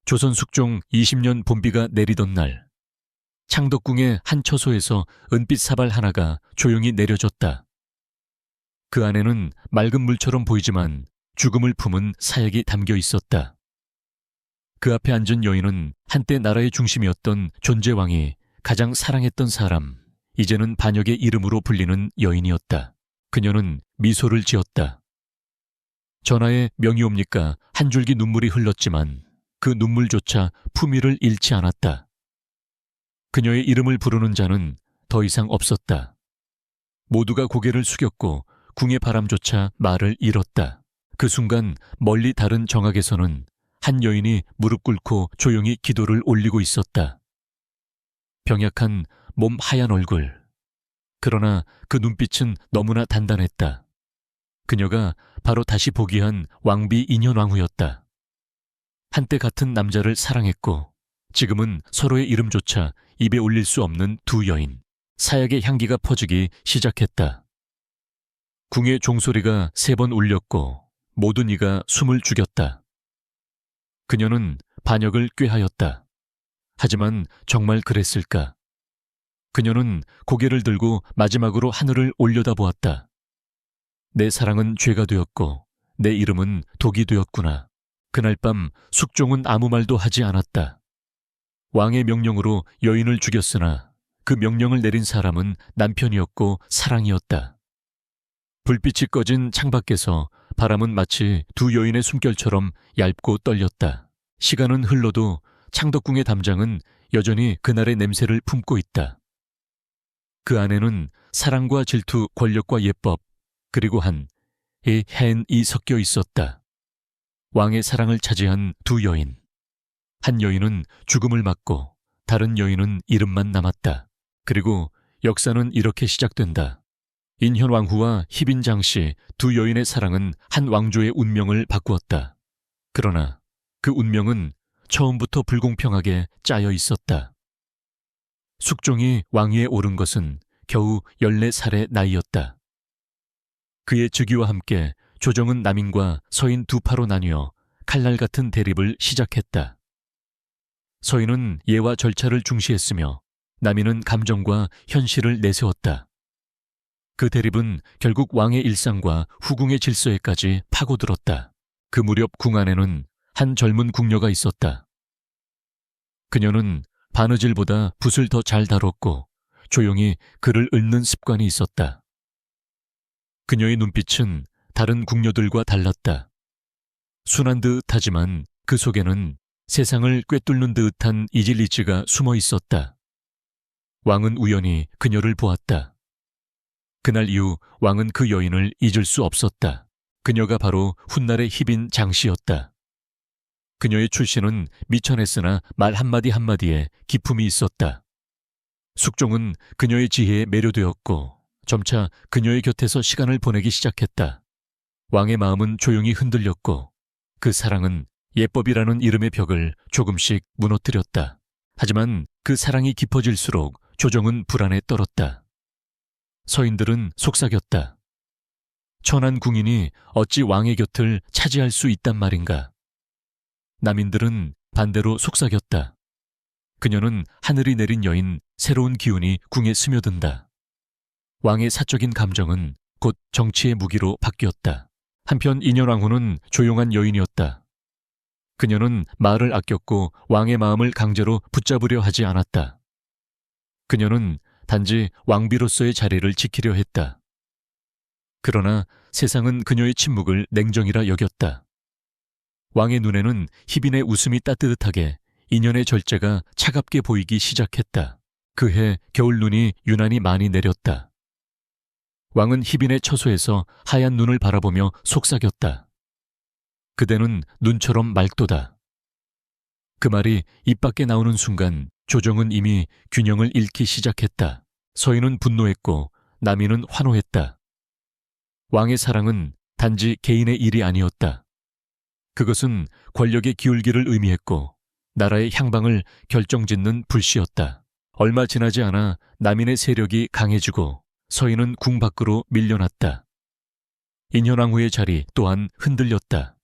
조선 숙종 20년 봄비가 내리던 날, 창덕궁의 한 처소에서 은빛 사발 하나가 조용히 내려졌다. 그 안에는 맑은 물처럼 보이지만 죽음을 품은 사약이 담겨 있었다. 그 앞에 앉은 여인은 한때 나라의 중심이었던 존재왕이 가장 사랑했던 사람, 이제는 반역의 이름으로 불리는 여인이었다. 그녀는 미소를 지었다. 전하의 명이옵니까? 한 줄기 눈물이 흘렀지만 그 눈물조차 품위를 잃지 않았다. 그녀의 이름을 부르는 자는 더 이상 없었다. 모두가 고개를 숙였고 궁의 바람조차 말을 잃었다. 그 순간 멀리 다른 정악에서는 한 여인이 무릎 꿇고 조용히 기도를 올리고 있었다. 병약한 몸 하얀 얼굴. 그러나 그 눈빛은 너무나 단단했다. 그녀가 바로 다시 복위한 왕비 인현왕후였다. 한때 같은 남자를 사랑했고 지금은 서로의 이름조차 입에 올릴 수 없는 두 여인. 사약의 향기가 퍼지기 시작했다. 궁의 종소리가 3번 울렸고 모든 이가 숨을 죽였다. 그녀는 반역을 꾀하였다. 하지만 정말 그랬을까? 그녀는 고개를 들고 마지막으로 하늘을 올려다보았다. 내 사랑은 죄가 되었고 내 이름은 독이 되었구나. 그날 밤 숙종은 아무 말도 하지 않았다. 왕의 명령으로 여인을 죽였으나 그 명령을 내린 사람은 남편이었고 사랑이었다. 불빛이 꺼진 창밖에서 바람은 마치 두 여인의 숨결처럼 얇고 떨렸다. 시간은 흘러도 창덕궁의 담장은 여전히 그날의 냄새를 품고 있다. 그 안에는 사랑과 질투, 권력과 예법, 그리고 이 해인이 섞여 있었다. 왕의 사랑을 차지한 두 여인. 한 여인은 죽음을 맞고 다른 여인은 이름만 남았다. 그리고 역사는 이렇게 시작된다. 인현왕후와 희빈장씨 두 여인의 사랑은 한 왕조의 운명을 바꾸었다. 그러나 그 운명은 처음부터 불공평하게 짜여 있었다. 숙종이 왕위에 오른 것은 겨우 14살의 나이였다. 그의 즉위와 함께 조정은 남인과 서인 두 파로 나뉘어 칼날 같은 대립을 시작했다. 서인은 예와 절차를 중시했으며 남인은 감정과 현실을 내세웠다. 그 대립은 결국 왕의 일상과 후궁의 질서에까지 파고들었다. 그 무렵 궁 안에는 한 젊은 궁녀가 있었다. 그녀는 바느질보다 붓을 더 잘 다뤘고 조용히 글을 읽는 습관이 있었다. 그녀의 눈빛은 다른 궁녀들과 달랐다. 순한 듯하지만 그 속에는 세상을 꿰뚫는 듯한 이질리지가 숨어 있었다. 왕은 우연히 그녀를 보았다. 그날 이후 왕은 그 여인을 잊을 수 없었다. 그녀가 바로 훗날의 희빈 장씨였다. 그녀의 출신은 미천했으나 말 한마디 한마디에 기품이 있었다. 숙종은 그녀의 지혜에 매료되었고 점차 그녀의 곁에서 시간을 보내기 시작했다. 왕의 마음은 조용히 흔들렸고 그 사랑은 예법이라는 이름의 벽을 조금씩 무너뜨렸다. 하지만 그 사랑이 깊어질수록 조정은 불안에 떨었다. 서인들은 속삭였다. 천한 궁인이 어찌 왕의 곁을 차지할 수 있단 말인가. 남인들은 반대로 속삭였다. 그녀는 하늘이 내린 여인, 새로운 기운이 궁에 스며든다. 왕의 사적인 감정은 곧 정치의 무기로 바뀌었다. 한편 인현왕후는 조용한 여인이었다. 그녀는 말을 아꼈고 왕의 마음을 강제로 붙잡으려 하지 않았다. 그녀는 단지 왕비로서의 자리를 지키려 했다. 그러나 세상은 그녀의 침묵을 냉정이라 여겼다. 왕의 눈에는 희빈의 웃음이 따뜻하게 인연의 절제가 차갑게 보이기 시작했다. 그해 겨울눈이 유난히 많이 내렸다. 왕은 희빈의 처소에서 하얀 눈을 바라보며 속삭였다. 그대는 눈처럼 맑도다. 그 말이 입 밖에 나오는 순간 조정은 이미 균형을 잃기 시작했다. 서인은 분노했고 남인은 환호했다. 왕의 사랑은 단지 개인의 일이 아니었다. 그것은 권력의 기울기를 의미했고 나라의 향방을 결정짓는 불씨였다. 얼마 지나지 않아 남인의 세력이 강해지고 서인은 궁 밖으로 밀려났다. 인현왕후의 자리 또한 흔들렸다.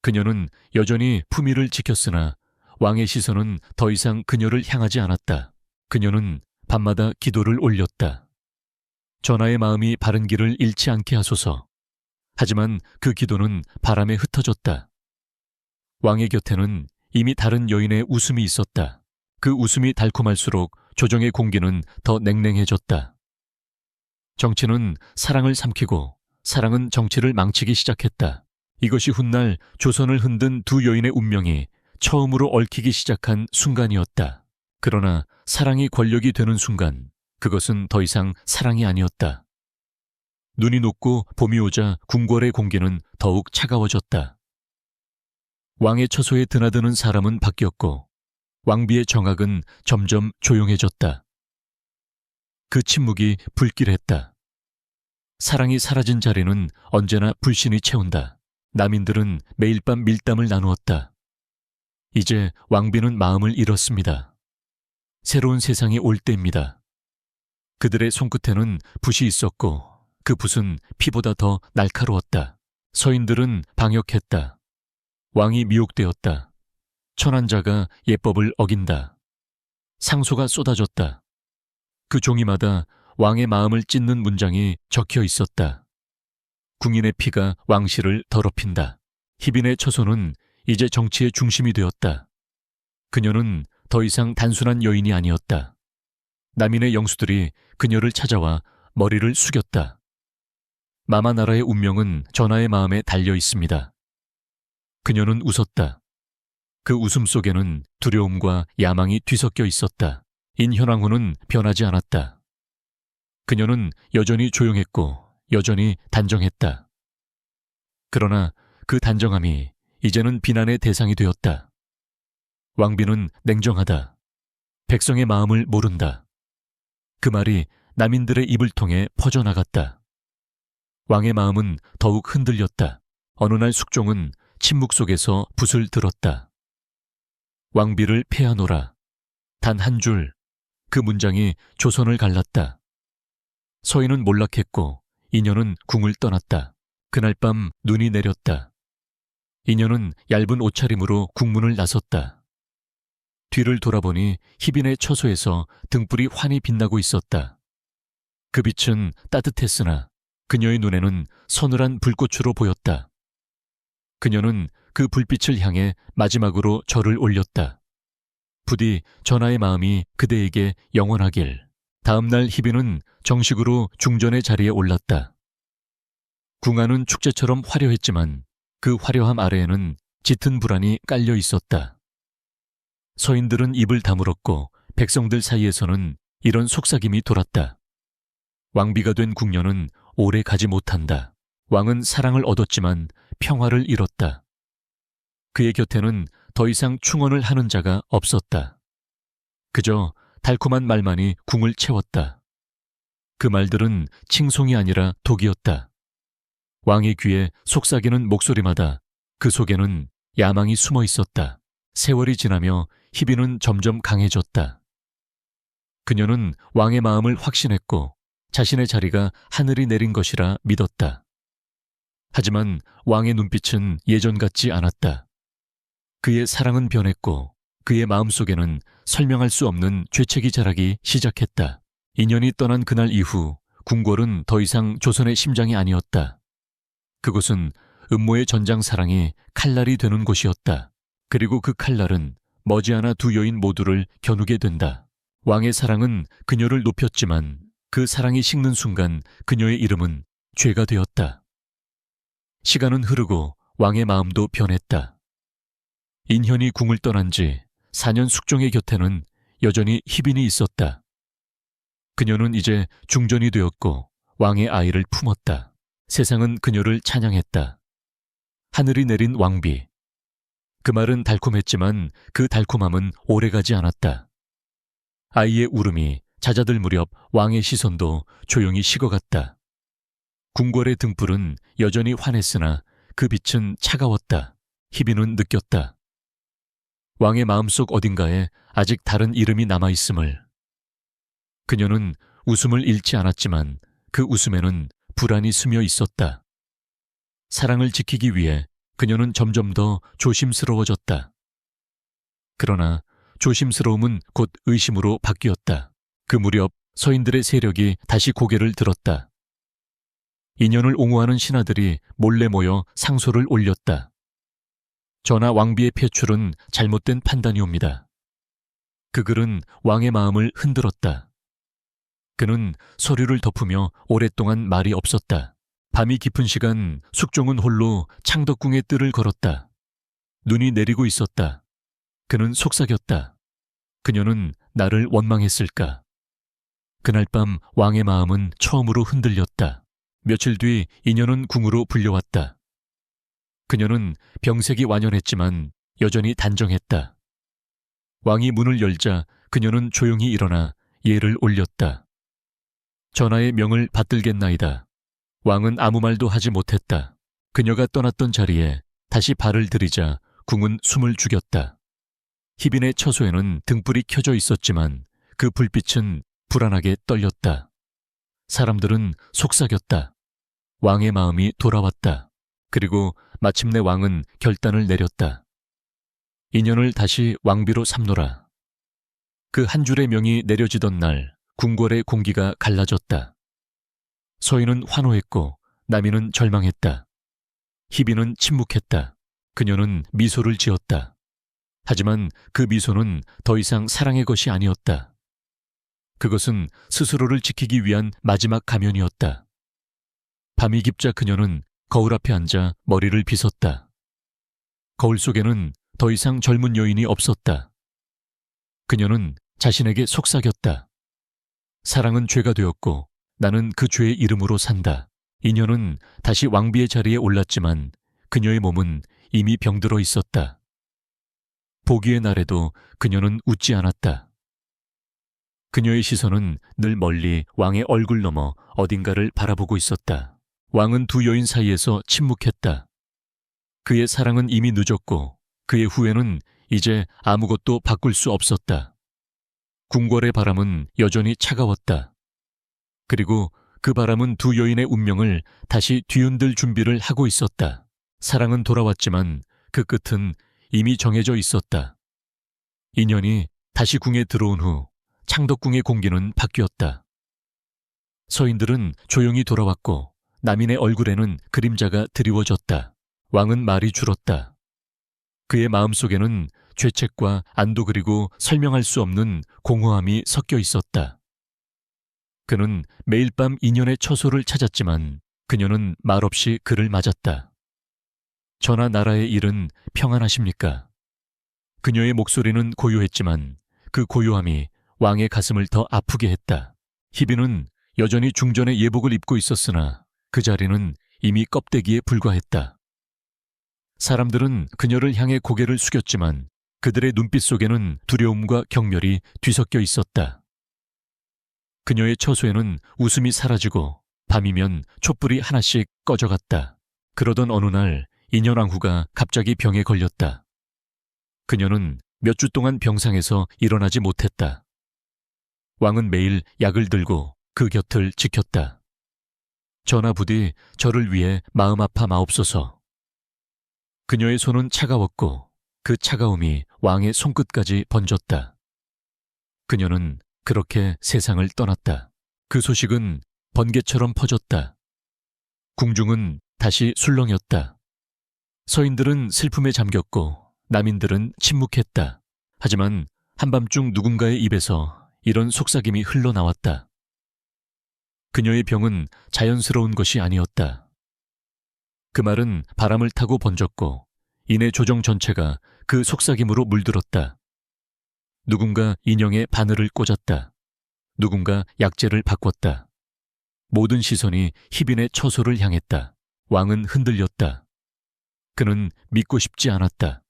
그녀는 여전히 품위를 지켰으나 왕의 시선은 더 이상 그녀를 향하지 않았다. 그녀는 밤마다 기도를 올렸다. 전하의 마음이 바른 길을 잃지 않게 하소서. 하지만 그 기도는 바람에 흩어졌다. 왕의 곁에는 이미 다른 여인의 웃음이 있었다. 그 웃음이 달콤할수록 조정의 공기는 더 냉랭해졌다. 정치는 사랑을 삼키고 사랑은 정치를 망치기 시작했다. 이것이 훗날 조선을 흔든 두 여인의 운명이 처음으로 얽히기 시작한 순간이었다. 그러나 사랑이 권력이 되는 순간 그것은 더 이상 사랑이 아니었다. 눈이 녹고 봄이 오자 궁궐의 공기는 더욱 차가워졌다. 왕의 처소에 드나드는 사람은 바뀌었고 왕비의 정악은 점점 조용해졌다. 그 침묵이 불길했다. 사랑이 사라진 자리는 언제나 불신이 채운다. 남인들은 매일 밤 밀담을 나누었다. 이제 왕비는 마음을 잃었습니다. 새로운 세상이 올 때입니다. 그들의 손끝에는 붓이 있었고 그 붓은 피보다 더 날카로웠다. 서인들은 방역했다. 왕이 미혹되었다. 천한자가 예법을 어긴다. 상소가 쏟아졌다. 그 종이마다 왕의 마음을 찢는 문장이 적혀 있었다. 궁인의 피가 왕실을 더럽힌다. 희빈의 처소는 이제 정치의 중심이 되었다. 그녀는 더 이상 단순한 여인이 아니었다. 남인의 영수들이 그녀를 찾아와 머리를 숙였다. 마마나라의 운명은 전하의 마음에 달려 있습니다. 그녀는 웃었다. 그 웃음 속에는 두려움과 야망이 뒤섞여 있었다. 인현왕후는 변하지 않았다. 그녀는 여전히 조용했고 여전히 단정했다. 그러나 그 단정함이 이제는 비난의 대상이 되었다. 왕비는 냉정하다. 백성의 마음을 모른다. 그 말이 남인들의 입을 통해 퍼져나갔다. 왕의 마음은 더욱 흔들렸다. 어느 날 숙종은 침묵 속에서 붓을 들었다. 왕비를 패하노라. 단 한 줄, 그 문장이 조선을 갈랐다. 서인은 몰락했고 인연은 궁을 떠났다. 그날 밤 눈이 내렸다. 인연은 얇은 옷차림으로 궁문을 나섰다. 뒤를 돌아보니 희빈의 처소에서 등불이 환히 빛나고 있었다. 그 빛은 따뜻했으나 그녀의 눈에는 서늘한 불꽃으로 보였다. 그녀는 그 불빛을 향해 마지막으로 절을 올렸다. 부디 전하의 마음이 그대에게 영원하길. 다음 날 희빈은 정식으로 중전의 자리에 올랐다. 궁안은 축제처럼 화려했지만 그 화려함 아래에는 짙은 불안이 깔려 있었다. 서인들은 입을 다물었고 백성들 사이에서는 이런 속삭임이 돌았다. 왕비가 된 궁녀는 오래 가지 못한다. 왕은 사랑을 얻었지만 평화를 잃었다. 그의 곁에는 더 이상 충언을 하는 자가 없었다. 그저 달콤한 말만이 궁을 채웠다. 그 말들은 칭송이 아니라 독이었다. 왕의 귀에 속삭이는 목소리마다 그 속에는 야망이 숨어 있었다. 세월이 지나며 희빈은 점점 강해졌다. 그녀는 왕의 마음을 확신했고 자신의 자리가 하늘이 내린 것이라 믿었다. 하지만 왕의 눈빛은 예전 같지 않았다. 그의 사랑은 변했고 그의 마음속에는 설명할 수 없는 죄책이 자라기 시작했다. 인연이 떠난 그날 이후 궁궐은 더 이상 조선의 심장이 아니었다. 그곳은 음모의 전장 사랑이 칼날이 되는 곳이었다. 그리고 그 칼날은 머지않아 두 여인 모두를 겨누게 된다. 왕의 사랑은 그녀를 높였지만 그 사랑이 식는 순간 그녀의 이름은 죄가 되었다. 시간은 흐르고 왕의 마음도 변했다. 인현이 궁을 떠난 지 4년 숙종의 곁에는 여전히 희빈이 있었다. 그녀는 이제 중전이 되었고 왕의 아이를 품었다. 세상은 그녀를 찬양했다. 하늘이 내린 왕비. 그 말은 달콤했지만 그 달콤함은 오래가지 않았다. 아이의 울음이 잦아들 무렵 왕의 시선도 조용히 식어갔다. 궁궐의 등불은 여전히 환했으나 그 빛은 차가웠다. 희빈은 느꼈다. 왕의 마음속 어딘가에 아직 다른 이름이 남아있음을. 그녀는 웃음을 잃지 않았지만 그 웃음에는 불안이 스며 있었다. 사랑을 지키기 위해 그녀는 점점 더 조심스러워졌다. 그러나 조심스러움은 곧 의심으로 바뀌었다. 그 무렵 서인들의 세력이 다시 고개를 들었다. 인연을 옹호하는 신하들이 몰래 모여 상소를 올렸다. 전하 왕비의 폐출은 잘못된 판단이옵니다. 그 글은 왕의 마음을 흔들었다. 그는 서류를 덮으며 오랫동안 말이 없었다. 밤이 깊은 시간 숙종은 홀로 창덕궁의 뜰을 걸었다. 눈이 내리고 있었다. 그는 속삭였다. 그녀는 나를 원망했을까? 그날 밤 왕의 마음은 처음으로 흔들렸다. 며칠 뒤 인연은 궁으로 불려왔다. 그녀는 병색이 완연했지만 여전히 단정했다. 왕이 문을 열자 그녀는 조용히 일어나 예를 올렸다. 전하의 명을 받들겠나이다. 왕은 아무 말도 하지 못했다. 그녀가 떠났던 자리에 다시 발을 들이자 궁은 숨을 죽였다. 희빈의 처소에는 등불이 켜져 있었지만 그 불빛은 불안하게 떨렸다. 사람들은 속삭였다. 왕의 마음이 돌아왔다. 그리고 마침내 왕은 결단을 내렸다. 인연을 다시 왕비로 삼노라. 그 한 줄의 명이 내려지던 날 궁궐의 공기가 갈라졌다. 서인은 환호했고 남인은 절망했다. 희빈은 침묵했다. 그녀는 미소를 지었다. 하지만 그 미소는 더 이상 사랑의 것이 아니었다. 그것은 스스로를 지키기 위한 마지막 가면이었다. 밤이 깊자 그녀는 거울 앞에 앉아 머리를 빗었다. 거울 속에는 더 이상 젊은 여인이 없었다. 그녀는 자신에게 속삭였다. 사랑은 죄가 되었고 나는 그 죄의 이름으로 산다. 인연은 다시 왕비의 자리에 올랐지만 그녀의 몸은 이미 병들어 있었다. 보기의 날에도 그녀는 웃지 않았다. 그녀의 시선은 늘 멀리 왕의 얼굴 너머 어딘가를 바라보고 있었다. 왕은 두 여인 사이에서 침묵했다. 그의 사랑은 이미 늦었고 그의 후회는 이제 아무것도 바꿀 수 없었다. 궁궐의 바람은 여전히 차가웠다. 그리고 그 바람은 두 여인의 운명을 다시 뒤흔들 준비를 하고 있었다. 사랑은 돌아왔지만 그 끝은 이미 정해져 있었다. 인연이 다시 궁에 들어온 후 창덕궁의 공기는 바뀌었다. 서인들은 조용히 돌아왔고 남인의 얼굴에는 그림자가 드리워졌다. 왕은 말이 줄었다. 그의 마음속에는 죄책과 안도 그리고 설명할 수 없는 공허함이 섞여 있었다. 그는 매일 밤 인연의 처소를 찾았지만 그녀는 말없이 그를 맞았다. 전하 나라의 일은 평안하십니까? 그녀의 목소리는 고요했지만 그 고요함이 왕의 가슴을 더 아프게 했다. 희빈은 여전히 중전의 예복을 입고 있었으나 그 자리는 이미 껍데기에 불과했다. 사람들은 그녀를 향해 고개를 숙였지만 그들의 눈빛 속에는 두려움과 경멸이 뒤섞여 있었다. 그녀의 처소에는 웃음이 사라지고 밤이면 촛불이 하나씩 꺼져갔다. 그러던 어느 날 인연왕후가 갑자기 병에 걸렸다. 그녀는 몇 주 동안 병상에서 일어나지 못했다. 왕은 매일 약을 들고 그 곁을 지켰다. 전하 부디 저를 위해 마음 아파 마옵소서. 그녀의 손은 차가웠고 그 차가움이 왕의 손끝까지 번졌다. 그녀는 그렇게 세상을 떠났다. 그 소식은 번개처럼 퍼졌다. 궁중은 다시 술렁였다. 서인들은 슬픔에 잠겼고 남인들은 침묵했다. 하지만 한밤중 누군가의 입에서 이런 속삭임이 흘러나왔다. 그녀의 병은 자연스러운 것이 아니었다. 그 말은 바람을 타고 번졌고 이내 조정 전체가 그 속삭임으로 물들었다. 누군가 인형에 바늘을 꽂았다. 누군가 약재를 바꿨다. 모든 시선이 희빈의 처소를 향했다. 왕은 흔들렸다. 그는 믿고 싶지 않았다.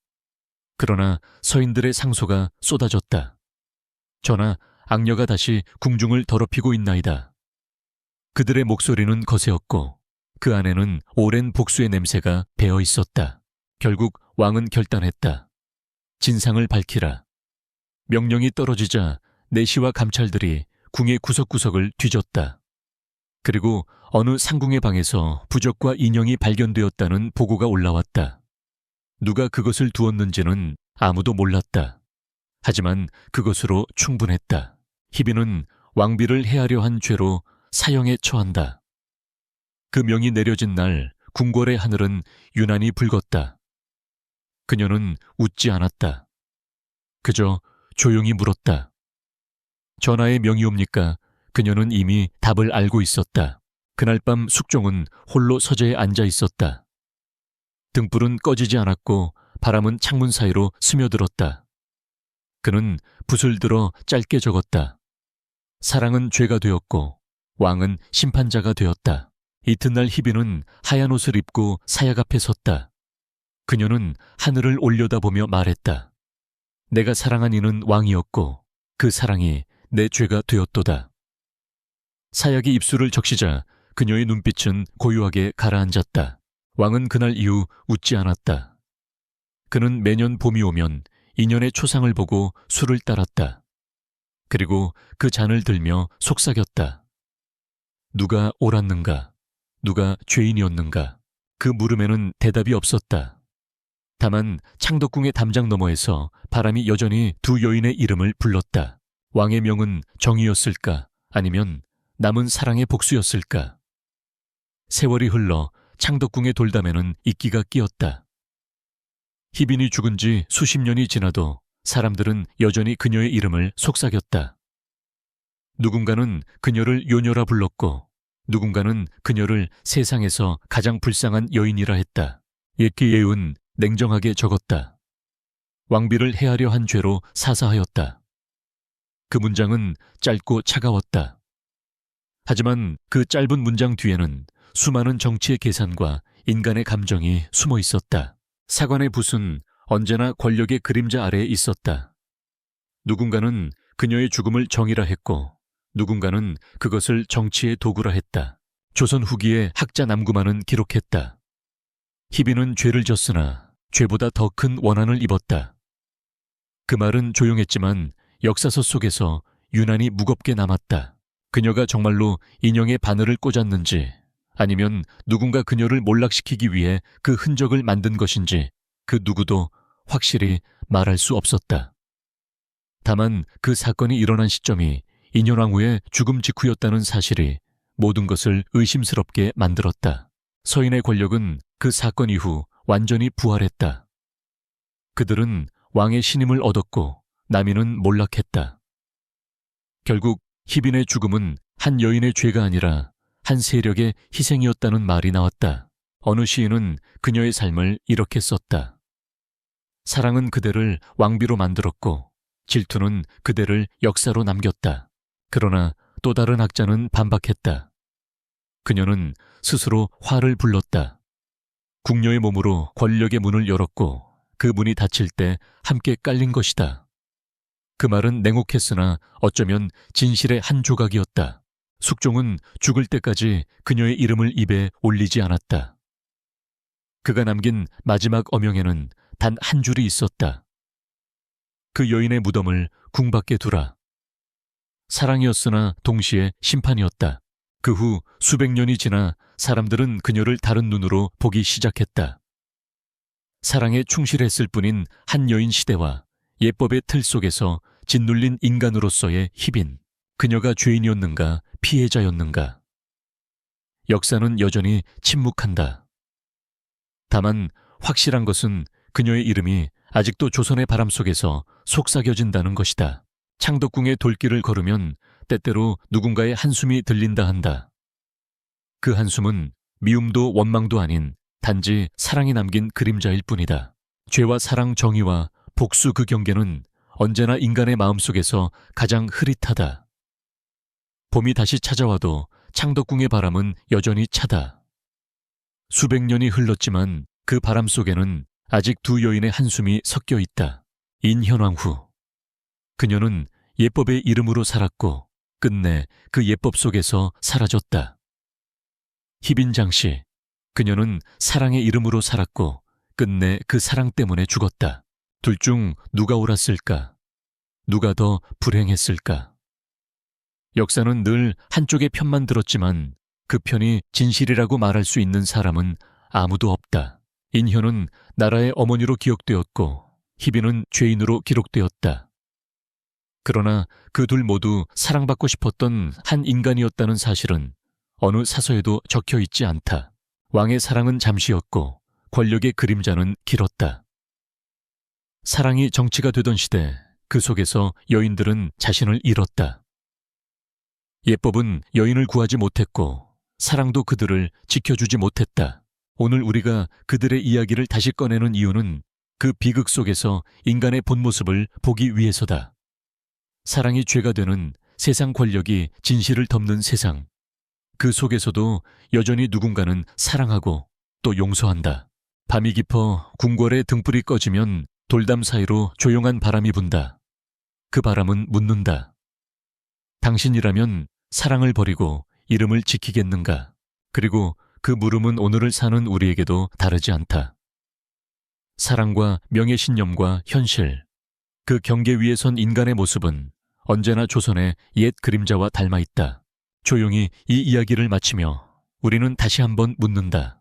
그러나 서인들의 상소가 쏟아졌다. 전하, 악녀가 다시 궁중을 더럽히고 있나이다. 그들의 목소리는 거세었고 그 안에는 오랜 복수의 냄새가 배어 있었다. 결국 왕은 결단했다. 진상을 밝히라. 명령이 떨어지자 내시와 감찰들이 궁의 구석구석을 뒤졌다. 그리고 어느 상궁의 방에서 부적과 인형이 발견되었다는 보고가 올라왔다. 누가 그것을 두었는지는 아무도 몰랐다. 하지만 그것으로 충분했다. 희비는 왕비를 해하려 한 죄로 사형에 처한다. 그 명이 내려진 날 궁궐의 하늘은 유난히 붉었다. 그녀는 웃지 않았다. 그저 조용히 물었다. 전하의 명이 옵니까? 그녀는 이미 답을 알고 있었다. 그날 밤 숙종은 홀로 서재에 앉아 있었다. 등불은 꺼지지 않았고 바람은 창문 사이로 스며들었다. 그는 붓을 들어 짧게 적었다. 사랑은 죄가 되었고 왕은 심판자가 되었다. 이튿날 희비는 하얀 옷을 입고 사약 앞에 섰다. 그녀는 하늘을 올려다보며 말했다. 내가 사랑한 이는 왕이었고 그 사랑이 내 죄가 되었도다. 사약이 입술을 적시자 그녀의 눈빛은 고요하게 가라앉았다. 왕은 그날 이후 웃지 않았다. 그는 매년 봄이 오면 인연의 초상을 보고 술을 따랐다. 그리고 그 잔을 들며 속삭였다. 누가 옳았는가? 누가 죄인이었는가? 그 물음에는 대답이 없었다. 다만 창덕궁의 담장 너머에서 바람이 여전히 두 여인의 이름을 불렀다. 왕의 명은 정의였을까? 아니면 남은 사랑의 복수였을까? 세월이 흘러 창덕궁의 돌담에는 이끼가 끼었다. 희빈이 죽은 지 수십 년이 지나도 사람들은 여전히 그녀의 이름을 속삭였다. 누군가는 그녀를 요녀라 불렀고 누군가는 그녀를 세상에서 가장 불쌍한 여인이라 했다. 예끼예은 냉정하게 적었다. 왕비를 해하려 한 죄로 사사하였다. 그 문장은 짧고 차가웠다. 하지만 그 짧은 문장 뒤에는 수많은 정치의 계산과 인간의 감정이 숨어 있었다. 사관의 붓은 언제나 권력의 그림자 아래에 있었다. 누군가는 그녀의 죽음을 정의라 했고 누군가는 그것을 정치의 도구라 했다. 조선 후기에 학자 남구만은 기록했다. 희비는 죄를 졌으나 죄보다 더 큰 원한을 입었다. 그 말은 조용했지만 역사서 속에서 유난히 무겁게 남았다. 그녀가 정말로 인형의 바늘을 꽂았는지 아니면 누군가 그녀를 몰락시키기 위해 그 흔적을 만든 것인지 그 누구도 확실히 말할 수 없었다. 다만 그 사건이 일어난 시점이 인현왕후의 죽음 직후였다는 사실이 모든 것을 의심스럽게 만들었다. 서인의 권력은 그 사건 이후 완전히 부활했다. 그들은 왕의 신임을 얻었고 남인은 몰락했다. 결국 희빈의 죽음은 한 여인의 죄가 아니라 한 세력의 희생이었다는 말이 나왔다. 어느 시인은 그녀의 삶을 이렇게 썼다. 사랑은 그대를 왕비로 만들었고 질투는 그대를 역사로 남겼다. 그러나 또 다른 학자는 반박했다. 그녀는 스스로 화를 불렀다. 궁녀의 몸으로 권력의 문을 열었고 그 문이 닫힐 때 함께 깔린 것이다. 그 말은 냉혹했으나 어쩌면 진실의 한 조각이었다. 숙종은 죽을 때까지 그녀의 이름을 입에 올리지 않았다. 그가 남긴 마지막 어명에는 단 한 줄이 있었다. 그 여인의 무덤을 궁 밖에 두라. 사랑이었으나 동시에 심판이었다. 그 후 수백 년이 지나 사람들은 그녀를 다른 눈으로 보기 시작했다. 사랑에 충실했을 뿐인 한 여인 시대와 예법의 틀 속에서 짓눌린 인간으로서의 희빈. 그녀가 죄인이었는가 피해자였는가. 역사는 여전히 침묵한다. 다만 확실한 것은 그녀의 이름이 아직도 조선의 바람 속에서 속삭여진다는 것이다. 창덕궁의 돌길을 걸으면 때때로 누군가의 한숨이 들린다 한다. 그 한숨은 미움도 원망도 아닌 단지 사랑이 남긴 그림자일 뿐이다. 죄와 사랑 정의와 복수 그 경계는 언제나 인간의 마음속에서 가장 흐릿하다. 봄이 다시 찾아와도 창덕궁의 바람은 여전히 차다. 수백 년이 흘렀지만 그 바람 속에는 아직 두 여인의 한숨이 섞여 있다. 인현왕후. 그녀는 예법의 이름으로 살았고 끝내 그 예법 속에서 사라졌다. 희빈장씨. 그녀는 사랑의 이름으로 살았고 끝내 그 사랑 때문에 죽었다. 둘 중 누가 옳았을까? 누가 더 불행했을까? 역사는 늘 한쪽의 편만 들었지만 그 편이 진실이라고 말할 수 있는 사람은 아무도 없다. 인현은 나라의 어머니로 기억되었고 희비는 죄인으로 기록되었다. 그러나 그 둘 모두 사랑받고 싶었던 한 인간이었다는 사실은 어느 사서에도 적혀 있지 않다. 왕의 사랑은 잠시였고 권력의 그림자는 길었다. 사랑이 정치가 되던 시대, 그 속에서 여인들은 자신을 잃었다. 예법은 여인을 구하지 못했고 사랑도 그들을 지켜주지 못했다. 오늘 우리가 그들의 이야기를 다시 꺼내는 이유는 그 비극 속에서 인간의 본 모습을 보기 위해서다. 사랑이 죄가 되는 세상 권력이 진실을 덮는 세상. 그 속에서도 여전히 누군가는 사랑하고 또 용서한다. 밤이 깊어 궁궐의 등불이 꺼지면 돌담 사이로 조용한 바람이 분다. 그 바람은 묻는다. 당신이라면 사랑을 버리고 이름을 지키겠는가? 그리고 그 물음은 오늘을 사는 우리에게도 다르지 않다. 사랑과 명예신념과 현실, 그 경계 위에 선 인간의 모습은 언제나 조선의 옛 그림자와 닮아 있다. 조용히 이 이야기를 마치며 우리는 다시 한번 묻는다.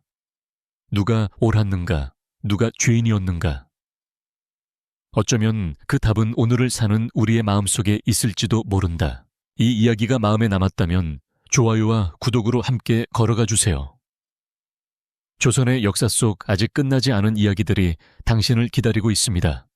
누가 옳았는가? 누가 죄인이었는가? 어쩌면 그 답은 오늘을 사는 우리의 마음속에 있을지도 모른다. 이 이야기가 마음에 남았다면 좋아요와 구독으로 함께 걸어가 주세요. 조선의 역사 속 아직 끝나지 않은 이야기들이 당신을 기다리고 있습니다.